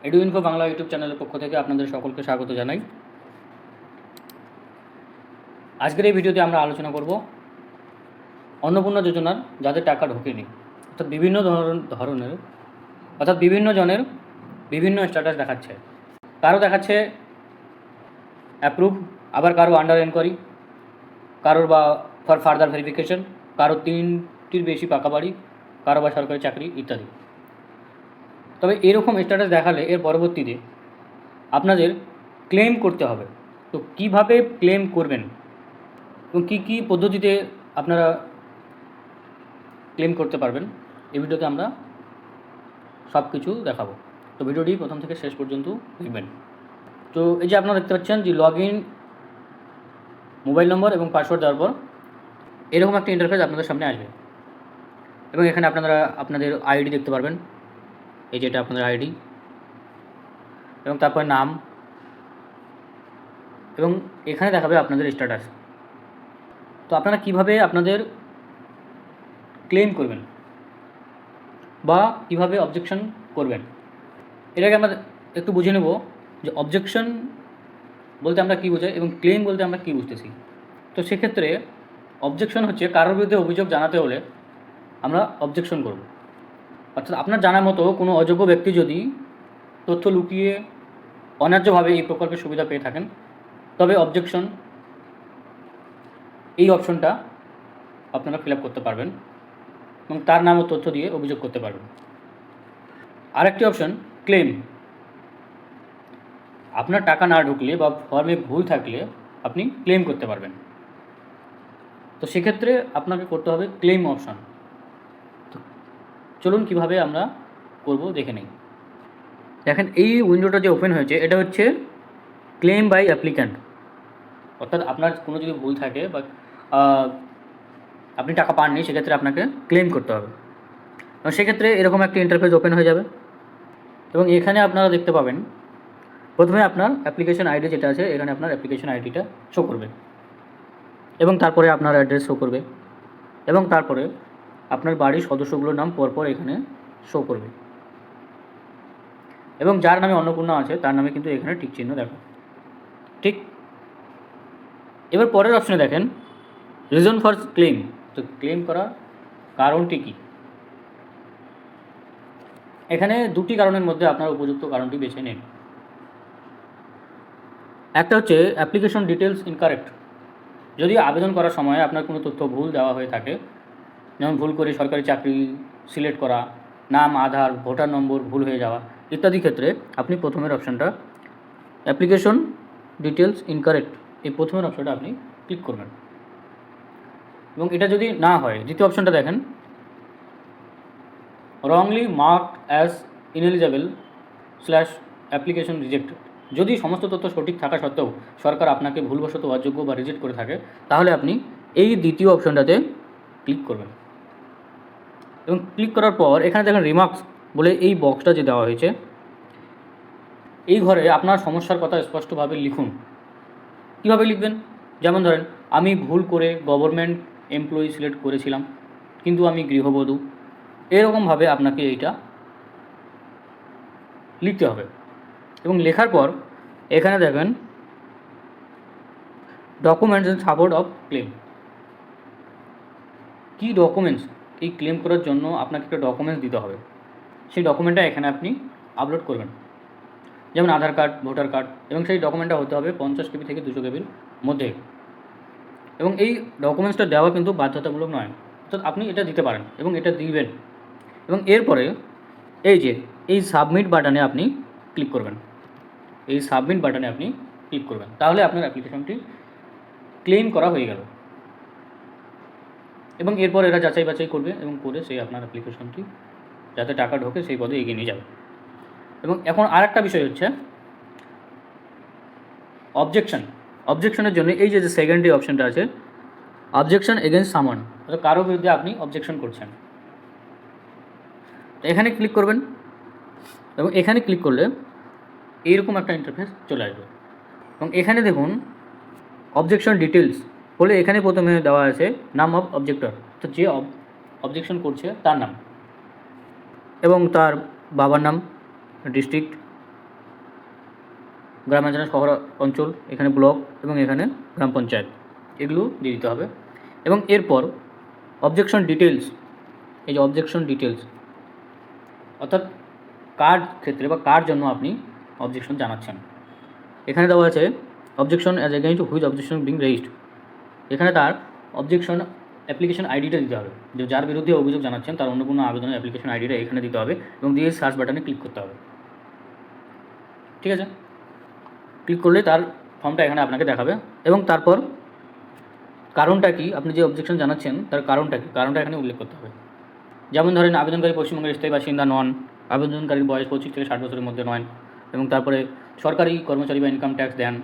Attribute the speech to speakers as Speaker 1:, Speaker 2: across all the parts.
Speaker 1: এডুইনফো Bangla YouTube চ্যানেলের পক্ষ থেকে আপনাদের সকলকে স্বাগত জানাই। আজকের এই ভিডিওতে আমরা আলোচনা করব অন্নপূর্ণা যোজনার যাদের টাকা ঢোকেনি, অর্থাৎ বিভিন্ন জনের বিভিন্ন স্ট্যাটাস দেখাচ্ছে। কারো দেখাচ্ছে অ্যাপ্রুভ, আবার কারো আন্ডার এনকোয়ারি, কারোর বা ফর ফার্দার ভেরিফিকেশন, কারো 3টির বেশি পাকা বাড়ি, কারো বা সরকারি চাকরি ইত্যাদি। তবে এরকম স্ট্যাটাস দেখালে এর পরবর্তীতে আপনাদের ক্লেম করতে হবে। তো কিভাবে ক্লেম করবেন এবং কী কী পদ্ধতিতে আপনারা ক্লেম করতে পারবেন, এই ভিডিওতে আমরা সব কিছু দেখাবো। তো ভিডিওটি প্রথম থেকে শেষ পর্যন্ত দেখবেন। তো এই যে আপনারা দেখতে পাচ্ছেন যে লগ ইন, মোবাইল নম্বর এবং পাসওয়ার্ড দেওয়ার পর এরকম একটা ইন্টারফেস আপনাদের সামনে আসবে এবং এখানে আপনারা আপনাদের আইডি দেখতে পারবেন। এই যে এটা আপনাদের আইডি এবং তারপর নাম, এবং এখানে দেখাবে আপনাদের স্ট্যাটাস। তো আপনারা কিভাবে আপনাদের ক্লেম করবেন বা কিভাবে অবজেকশন করবেন, এটাকে আমরা একটু বুঝে নেব যে অবজেকশন বলতে আমরা কী বোঝাই এবং ক্লেম বলতে আমরা কী বুঝতেছি। তো সেক্ষেত্রে অবজেকশন হচ্ছে কারোর বিরুদ্ধে অভিযোগ জানাতে হলে আমরা অবজেকশন করব। অর্থাৎ আপনার জানা মতো কোনো অযোগ্য ব্যক্তি যদি তথ্য লুকিয়ে অন্যায্যভাবে এই প্রকল্পের সুবিধা পেয়ে থাকেন, তবে অবজেকশন এই অপশনটা আপনারা ফিল আপ করতে পারবেন এবং তার নাম ও তথ্য দিয়ে অভিযোগ করতে পারবেন। আরেকটি অপশন ক্লেম। আপনার টাকা না ঢুকলে বা ফর্মে ভুল থাকলে আপনি ক্লেম করতে পারবেন। তো সেক্ষেত্রে আপনাকে করতে হবে ক্লেম অপশন। তো চলুন কীভাবে আমরা করব দেখে নেই। দেখেন এই উইন্ডোটা যে ওপেন হয়েছে এটা হচ্ছে ক্লেম বাই অ্যাপ্লিক্যান্ট। অর্থাৎ আপনার কোনো যদি ভুল থাকে বা আপনি টাকা পাননি, সেক্ষেত্রে আপনাকে ক্লেম করতে হবে। এবং সেক্ষেত্রে এরকম একটা ইন্টারফেস ওপেন হয়ে যাবে এবং এখানে আপনারা দেখতে পাবেন প্রথমে আপনার অ্যাপ্লিকেশন আইডি যেটা আছে, এখানে আপনার অ্যাপ্লিকেশন আইডিটা শো করবে এবং তারপরে আপনার অ্যাড্রেস শো করবে এবং তারপরে আপনার বাড়ির সদস্যগুলোর নাম পরপর এখানে শো করবে এবং যার নামে অন্নপূর্ণা আছে তার নামে কিন্তু এখানে টিক চিহ্ন দেখো। ঠিক, এবার পরের অপশনে দেখেন রিজন ফর ক্লেম। তো ক্লেম করার কারণটি কী? এখানে দুটি কারণের মধ্যে আপনার উপযুক্ত কারণটি বেছে নিন। একটা হচ্ছে অ্যাপ্লিকেশন ডিটেলস ইনকারেক্ট। যদি আবেদন করার সময় আপনার কোনো তথ্য ভুল দেওয়া হয়ে থাকে, যেমন ভুল করে সরকারি চাকরি সিলেক্ট করা, নাম, আধার, ভোটার নম্বর ভুল হয়ে যাওয়া ইত্যাদি ক্ষেত্রে আপনি প্রথমের অপশানটা অ্যাপ্লিকেশন ডিটেলস ইনকারেক্ট, এই প্রথমের অপশানটা আপনি ক্লিক করবেন। এবং এটা যদি না হয়, দ্বিতীয় অপশানটা দেখেন wrongly marked as ineligible / application rejected. যদি সমস্ত তথ্য সঠিক থাকা সত্ত্বেও সরকার আপনাকে ভুলবশত অযোগ্য বা রিজেক্ট করে থাকে, তাহলে আপনি এই দ্বিতীয় অপশনটাতে ক্লিক করবেন। এবং ক্লিক করার পর এখানে দেখেন রিমার্কস বলে এই বক্সটা যে দেওয়া হয়েছে, এই ঘরে আপনার সমস্যার কথা স্পষ্টভাবে লিখুন। কীভাবে লিখবেন? যেমন ধরেন, আমি ভুল করে গভর্নমেন্ট এমপ্লয়ি সিলেক্ট করেছিলাম কিন্তু আমি গৃহবধূ। এরকমভাবে আপনাকে এইটা লিখতে হবে এবং লেখার পর এখানে দেখবেন documents in support of claim. কী ডকুমেন্টস? এই ক্লেম করার জন্য আপনাকে একটা ডকুমেন্টস দিতে হবে। সেই ডকুমেন্টটা এখানে আপনি আপলোড করবেন, যেমন আধার কার্ড, ভোটার কার্ড, এবং সেই ডকুমেন্টটা হতে হবে 50 কেবি থেকে 200 কেবির মধ্যে। এবং এই ডকুমেন্টসটা দেওয়া কিন্তু বাধ্যতামূলক নয়, অর্থাৎ আপনি এটা দিতে পারেন এবং এটা দিবেন। এবং এরপরে এই সাবমিট বাটনে আপনি ক্লিক করবেন। এই সাবমিট বাটনে আপনি ক্লিক করবেন, তাহলে আপনার অ্যাপ্লিকেশনটি ক্লেম করা হয়ে গেল। এবং এরপর এরা যাচাই বাছাই করবে এবং করে সেই আপনার অ্যাপ্লিকেশনটি যাতে টাকা ঢোকে সেই পদে এগিয়ে নিয়ে যাবে। এবং এখন আর একটা বিষয় হচ্ছে অবজেকশনের জন্য এই যে সেকেন্ড অপশানটা আছে, অবজেকশন এগেনস্ট সামন, অর্থাৎ কারো বিরুদ্ধে আপনি অবজেকশন করছেন। তো এখানে ক্লিক করবেন এবং এখানে ক্লিক করলে এইরকম একটা ইন্টারফেস চলে আসবে। এবং এখানে দেখুন অবজেকশন ডিটেলস বলে এখানে প্রথমে দেওয়া আছে নাম অফ অবজেক্টর, তো যে অবজেকশন করছে তার নাম এবং তার বাবার নাম, ডিস্ট্রিক্ট, গ্রামাঞ্চল শহর অঞ্চল, এখানে ব্লক এবং এখানে গ্রাম পঞ্চায়েত, এগুলো দিয়ে দিতে হবে। এবং এরপর অবজেকশন ডিটেলস, এই যে অবজেকশন ডিটেলস অর্থাৎ কার ক্ষেত্রে বা কার জন্য আপনি অবজেকশন জানাচ্ছেন, এখানে দেওয়া আছে objection as against which objection being raised. এখানে তার অবজেকশন অ্যাপ্লিকেশন আইডিটা দিতে হবে, যে যার বিরুদ্ধে অভিযোগ জানাচ্ছেন তার অন্য কোনো আবেদনের অ্যাপ্লিকেশন আইডিটা এখানে দিতে হবে এবং দিয়ে সার্চ বাটনে ক্লিক করতে হবে। ঠিক আছে, ক্লিক করলে তার ফর্মটা এখানে আপনাকে দেখাবে এবং তারপর কারণটা কি, আপনি যে অবজেকশন জানাচ্ছেন তার কারণটা কি, কারণটা এখানে উল্লেখ করতে হবে। যেমন ধরেন আবেদনকারী পশ্চিমবঙ্গের স্থায়ী বাসিন্দা নন, আবেদনকারীর বয়স 25 থেকে 60 বছরের মধ্যে নয়, এবং তারপরে সরকারি কর্মচারী বা ইনকাম ট্যাক্স দেন।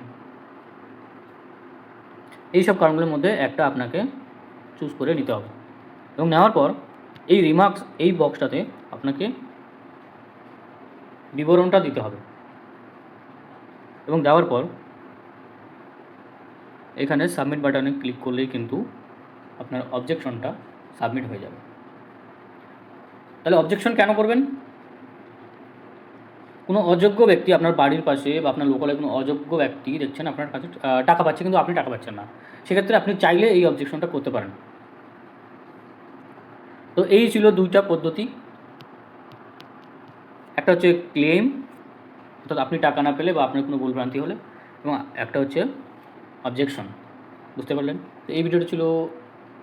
Speaker 1: এই সব কারণগুলোর মধ্যে একটা আপনাকে চুজ করে নিতে হবে এবং নেওয়ার পর এই রিমার্কস এই বক্সটাতে আপনাকে বিবরণটা দিতে হবে এবং দেওয়ার পর এখানে সাবমিট বাটনে ক্লিক করলেই কিন্তু আপনার অবজেকশনটা সাবমিট হয়ে যাবে। তাহলে অবজেকশন কেন করবেন? কোনো অযোগ্য ব্যক্তি আপনার বাড়ির পাশে বা আপনার লোকালে কোনো অযোগ্য ব্যক্তি দেখছেন আপনার কাছে টাকা পাচ্ছে কিন্তু আপনি টাকা পাচ্ছেন না, সেক্ষেত্রে আপনি চাইলে এই অবজেকশনটা করতে পারেন। তো এই ছিল দুইটা পদ্ধতি, একটা হচ্ছে ক্লেম অর্থাৎ আপনি টাকা না পেলে বা আপনার কোনো ভুলভ্রান্তি হলে, এবং একটা হচ্ছে অবজেকশন। বুঝতে পারলেন? তো এই ভিডিওটি ছিল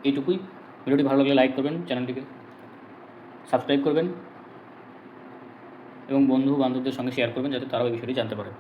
Speaker 1: এইটুকুই। ভিডিওটি ভালো লাগলে লাইক করবেন, চ্যানেলটিকে সাবস্ক্রাইব করবেন এবং বন্ধু বান্ধবদের সঙ্গে শেয়ার করবেন যাতে তারাও এই বিষয়টি জানতে পারে।